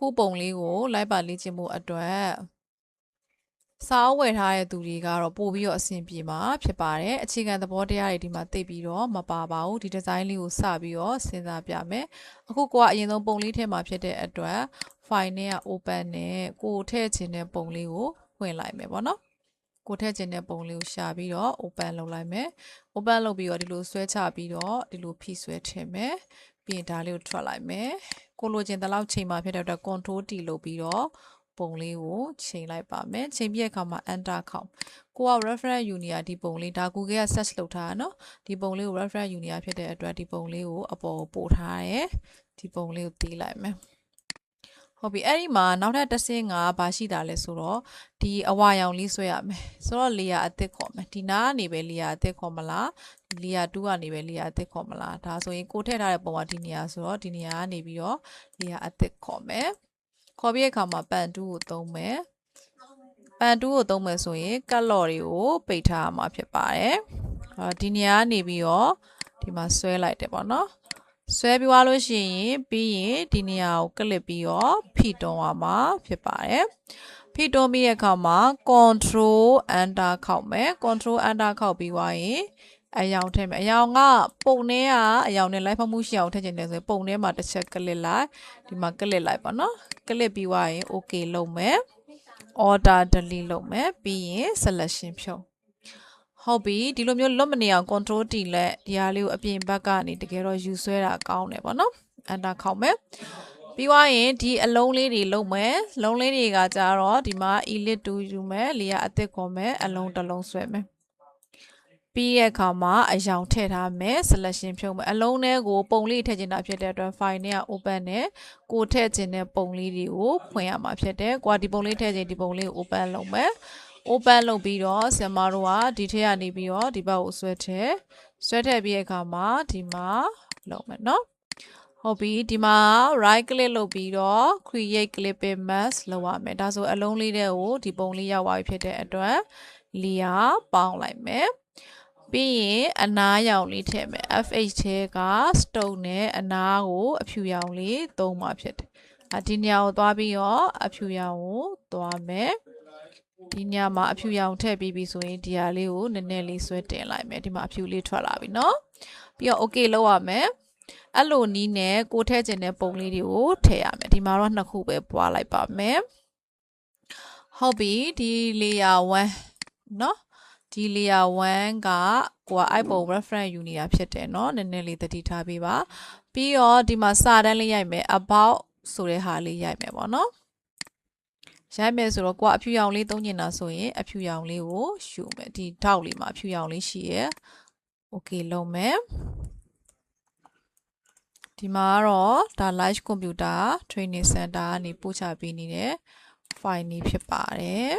ခုပုံလေးကိုလိုက်ပါလေ့ကျင့်မှုအတွက်စာအုပ်ဝယ်ထားတဲ့သူတွေကတော့ပို့ပြီးတော့အဆင်ပြေမှာဖြစ်ပါတယ်အခြေခံသဘောတရားတွေဒီမှာသိပြီးတော့မပါပါဘူးဒီဒီဇိုင်းလေးကိုစပြီးတော့စဉ်းစားပြမယ်အခုကအရင်ဆုံးပုံလေးထဲမှာဖြစ်တဲ့အတွက် file နဲ့က open နဲ့ကိုထည့်ခြင်းတဲ့ပုံလေးကိုဖွင့်လိုက်မယ်ပေါ့နော်ကိုထည့်ခြင်းတဲ့ပုံလေးကိုရှာပြီးတော့ open လုပ်လိုက်မယ် open လုပ်ပြီးတော့ဒီလိုဆွဲချပြီးတော့ဒီလိုဖိဆွဲထည့်မယ်ပြီးရင်ဒါလေးကိုထွက်လိုက်မယ်ကိုလိုချင်တဲ့လောက်ချိန်မှာဖြစ်တဲ့အတွက် control T လုပ်ပြီးတော့ပုံလေးကိုချိန်လိုက်ပါမယ်ချိန်ပြည့်အခါမှာ enter ခေါက်ကိုက reference ယူနေရဒီပုံလေးဒါ Google က search လုပ်ထားတာเนาะဒီပုံလေးကို reference ယူနေရဖြစ်တဲ့အတွက်ဒီပုံလေးကိုအပေါ်ပို့ထားတယ်ဒီပုံလေးကိုတီးလိုက်မယ်ဟုတ်ပြီအဲ့ဒီမှာနောက်ထပ်တစ်ဆင့်ကဘာရှိတာလဲဆိုတော့ဒီအဝါရောင်လေးဆွဲရမယ်ဆိုတော့ layer အသစ်ခေါ်မယ်ဒီနားကနေပဲ layer အသစ်ခေါ်မလား layer 2ကနေပဲ layer အသစ်ခေါ်မလားဒါဆိုရင်ကိုထည့်ထားတဲ့ပုံကဒီနေရာဆိုတော့ဒီနေရာကနေပြီးတော့ layer အသစ်ခေါ်မယ်ခေါ်ပြီးတဲ့အခါမှာ pan 2ကိုသုံးမယ်pan 2ကိုသုံးမယ်ဆိုရင် color တွေကိုပိတ်ထားရမှာဖြစ်ပါတယ်ဒီနေရာကနေပြီးတော့ဒီမှာဆွဲလိုက်တယ်ပေါ့နော်ဆွဲပြီးသွားလို့ရှိရင်ပြီးရင်ဒီနေရာကိုကလစ်ပြီးတော့ဖိတွန်းရမှာဖြစ်ပါတယ်ဖိတွန်းပြီးတဲ့အခါမှာ control enter ခောက်မယ် control enter ခောက်ပြီးသွားရင်အယောင်ထည့်မယ်အယောင်ကပုံထဲကအယောင်နဲ့လိုက်ဖက်မှုရှိအောင်ထည့်ချင်တယ်ဆိုရင်ပုံထဲမှာတစ်ချက်ကလစ်လိုက်ဒီမှာကလစ်လိုက်ပါနော်ကလစ်ပြီးသွားရင် okay လုပ်မယ် order delete လုပ်မယ်ပြီးရင် selection ဖြုတ်ဟုတ်ပြီဒီလိုမျိုးလွတ်မနေအောင် control T လက်ဒီဟာလေးကိုအပြင်ဘက်ကနေတကယ်တော့ယူဆွဲတာကောင်းတယ်ပေါ့နော် enter ခောက်မယ်ပြီးသွားရင်ဒီအလုံးလေးတွေလုံးမယ်လုံးလေးတွေကကြတော့ဒီမှာ elite 2ယူမယ်လေယာအသစ်ခေါ်မယ်အလုံးတစ်လုံးဆွဲမယ်ပြီးရဲ့အခါမှာအယောင်ထည့်ထားမယ် selection ဖြုတ်မယ်အလုံးထဲကိုပုံလေးထည့်ချင်တာဖြစ်တဲ့အတွက် file နဲ့က open နဲ့ကိုထည့်ချင်တဲ့ပုံလေးတွေကိုဖွင့်ရမှာဖြစ်တယ်ကိုကဒီပုံလေးထည့်ချင်ဒီပုံလေးကို open လုပ်မယ် open လုပ်ပြီးတော့ဆင်မတို့ကဒီထက်ကနေပြီးတော့ဒီဘက်ကိုဆွဲထည့်ပြီးတဲ့အခါမှာဒီမှာလုပ်မယ်နော်ဟုတ်ပြီဒီမှာ right click လုပ်ပြီးတော့ create clipping mask လုပ်ရမယ်ဒါဆိုအလုံးလေးတွေကိုဒီပုံလေးရောက်သွားပြီဖြစ်တဲ့အတွက် layer ပေါင်းလိုက်မယ်ပြီးရင်အနားရောင်လေးထည့်မယ် FH ထဲက stone နဲ့အနားကိုအဖြူရောင်လေးသုံးမှာဖြစ်တယ်ဒီနေရာကိုသွားပြီးတော့အဖြူရောင်ကိုသွားမယ်ဒီညမှာအဖြူရောင်ထည့်ပြီးပြီဆိုရင်ဒီဟာလေးကိုနည်းနည်းလေးဆွဲတင်လိုက်မယ်ဒီမှာအဖြူလေးထွက်လာပြီเนาะပြီးတော့ okay လုပ်ရမယ်အဲ့လိုနီးနဲ့ကိုထည့်ခြင်းတဲ့ပုံလေးတွေကိုထည့်ရမယ်ဒီမှာတော့နှစ်ခုပဲပွားလိုက်ပါမယ်ဟုတ်ပြီဒီ layer 1เนาะဒီ layer 1ကကိုက iPhone reference ယူနေတာဖြစ်တယ်เนาะနည်းနည်းလေးသတိထားပေးပါပြီးတော့ဒီမှာစာတန်းလေးရိုက်မယ် about ဆိုတဲ့ဟာလေးရိုက်မယ်ပေါ့เนาะရိုက်မယ်ဆိုတော့ကိုကအဖြူရောင်လေးသုံးနေတာဆိုရင်အဖြူရောင်လေးကိုယူမယ်ဒီထောက်လေးမှာအဖြူရောင်လေးရှိရယ် okay လုပ်မယ်ဒီမှာတော့ဒါ Live Computer Training Center ကနေပို့ချပေးနေတဲ့ file นี้ဖြစ်ပါတယ်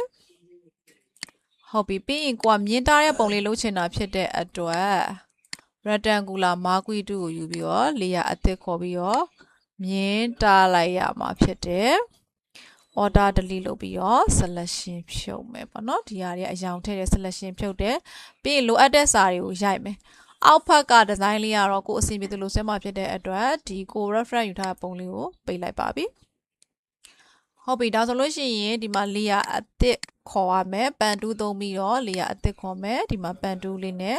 ဟုတ်ပြီပြီးရင်ကိုကမြင်တာတဲ့ပုံလေးလုပ်ချင်တာဖြစ်တဲ့အတွက် rectangular marquee 2ကိုယူပြီးတော့ layer အသစ်ခေါ်ပြီးတော့မြင်တာလိုက်ရမှာဖြစ်တယ် order delete လုပ်ပြီးတော့ selection ဖြုတ်မယ်ပေါ့နော်ဒီဟာတွေအယောင်ထည့်တဲ့ selection ဖြုတ်တယ်ပြီးရင်လိုအပ်တဲ့စာတွေကိုရိုက်မယ်အောက်ဖက်ကဒီဇိုင်းလေးကတော့ကိုအဆင်ပြေသလိုဆွဲမှာဖြစ်တဲ့အတွက်ဒီကို reference ယူထားတဲ့ပုံလေးကိုပိတ်လိုက်ပါပြီဟုတ်ပြီဒါဆိုလို့ရှိရင်ဒီမှာ layer အသစ်ခေါ်ရမယ် pan 2သုံးပြီးတော့ layer အသစ်ခေါ်မယ်ဒီမှာ pan 2လေးနဲ့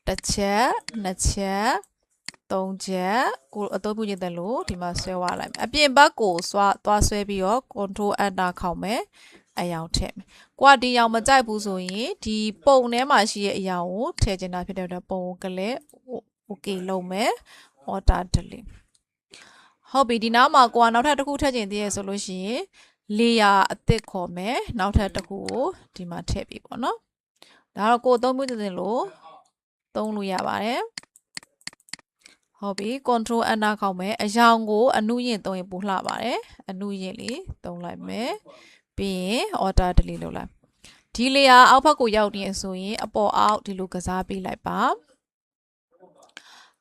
တစ်ချက်နှစ်ချက်သုံးချက်ကိုအသုံးပြုခြင်းတယ်လို့ဒီမှာဆွဲဝါလိုက်မယ်အပြင်ဘက်ကိုသွားဆွဲပြီးတော့ control enter ခေါက်မယ်အယောင်ထည့်မယ်ကိုကဒီအယောင်မကြိုက်ဘူးဆိုရင်ဒီပုံထဲမှာရှိတဲ့အယောင်ကိုထည့်ချင်တာဖြစ်တဲ့အတွက်ပုံကိုကလေး okay လုပ်မယ် order delete ဟုတ်ပြီဒီနားမှာကိုကနောက်ထပ်တစ်ခုထည့်ချင်သေးရဆိုလို့ရှိရင် layer အသစ်ခေါ်မယ်နောက်ထပ်တစ်ခုကိုဒီမှာထည့်ပြီပေါ့နော်ဒါတော့ကိုအသုံးပြုတဲ့လို့သုံးလို့ရပါတယ်ဟုတ်ပြီ control enter ခေါက်မယ်အယောင်ကိုအနုယင်သုံးရင်ပိုလှပါတယ်အနုယင်လေးသုံးလိုက်မယ်ပြီးရင် order delete လုပ်လိုက်ဒီ layer အောက်ဘက်ကိုရောက်နေဆိုရင်အပေါ်အောက်ဒီလိုကစားပေးလိုက်ပါ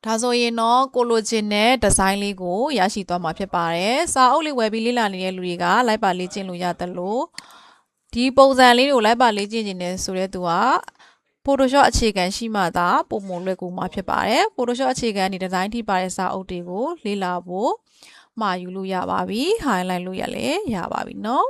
ဒါဆိုရင်တော့ကိုလိုချင်တဲ့ဒီဇိုင်းလေးကိုရရှိသွားမှာဖြစ်ပါတယ်စာအုပ်လေးဝယ်ပြီးလေ့လာနေတဲ့လူတွေကလိုက်ပါလေ့ကျင့်လို့ရတယ်လို့ဒီပုံစံလေးတွေကိုလိုက်ပါလေ့ကျင့်နေတယ်ဆိုတဲ့သူက Photoshop အခြေခံရှိမှသာပုံမလွယ်ကူမှာဖြစ်ပါတယ် Photoshop အခြေခံဒီဒီဇိုင်းထိပါတဲ့စာအုပ်တွေကိုလေ့လာဖို့ မှာယူလို့ရပါပြီ highlight လို့ရလဲရပါပြီเนาะ